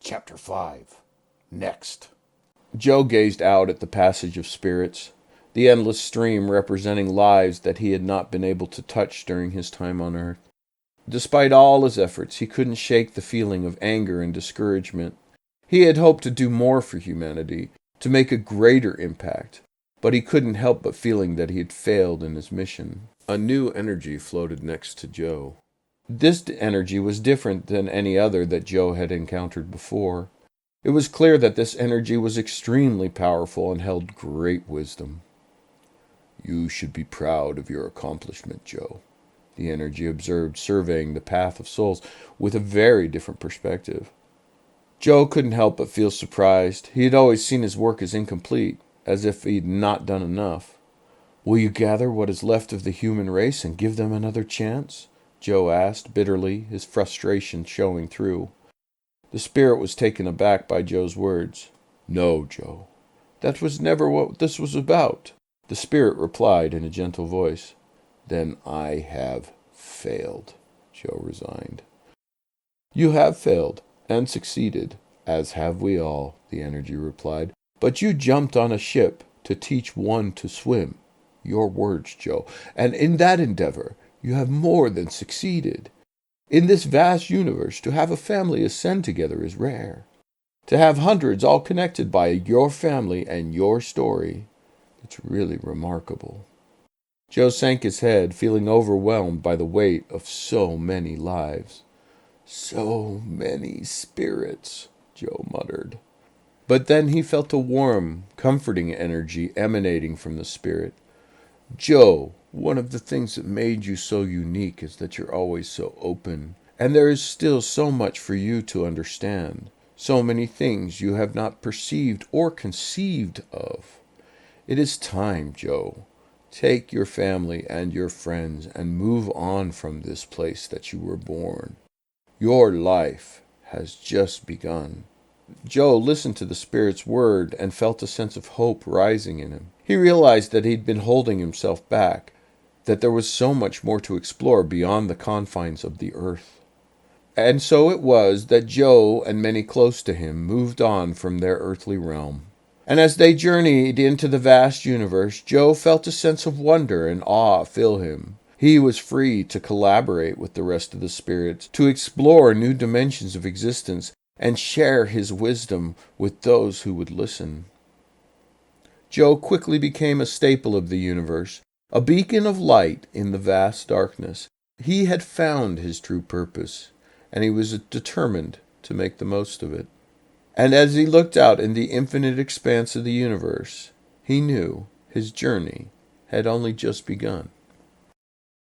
Chapter 5. Next. Joe gazed out at the passage of spirits, the endless stream representing lives that he had not been able to touch during his time on Earth. Despite all his efforts, he couldn't shake the feeling of anger and discouragement. He had hoped to do more for humanity, to make a greater impact, but he couldn't help but feeling that he had failed in his mission. A new energy floated next to Joe. This energy was different than any other that Joe had encountered before. It was clear that this energy was extremely powerful and held great wisdom. "You should be proud of your accomplishment, Joe," the energy observed, surveying the path of souls with a very different perspective. Joe couldn't help but feel surprised. He had always seen his work as incomplete, as if he'd not done enough. "Will you gather what is left of the human race and give them another chance?" Joe asked bitterly, his frustration showing through. The spirit was taken aback by Joe's words. "No, Joe, that was never what this was about," the spirit replied in a gentle voice. "Then I have failed," Joe resigned. "You have failed and succeeded, as have we all," the energy replied. "But you jumped on a ship to teach one to swim. Your words, Joe, and in that endeavor you have more than succeeded. In this vast universe, to have a family ascend together is rare. To have hundreds all connected by your family and your story, it's really remarkable." Joe sank his head, feeling overwhelmed by the weight of so many lives. "So many spirits," Joe muttered. But then he felt a warm, comforting energy emanating from the spirit. "Joe, one of the things that made you so unique is that you're always so open, and there is still so much for you to understand, so many things you have not perceived or conceived of. It is time, Joe. Take your family and your friends and move on from this place that you were born. Your life has just begun." Joe listened to the spirit's word and felt a sense of hope rising in him. He realized that he'd been holding himself back, that there was so much more to explore beyond the confines of the earth. And so it was that Joe and many close to him moved on from their earthly realm. And as they journeyed into the vast universe, Joe felt a sense of wonder and awe fill him. He was free to collaborate with the rest of the spirits, to explore new dimensions of existence, and share his wisdom with those who would listen. Joe quickly became a staple of the universe, a beacon of light in the vast darkness. He had found his true purpose, and he was determined to make the most of it. And as he looked out in the infinite expanse of the universe, he knew his journey had only just begun.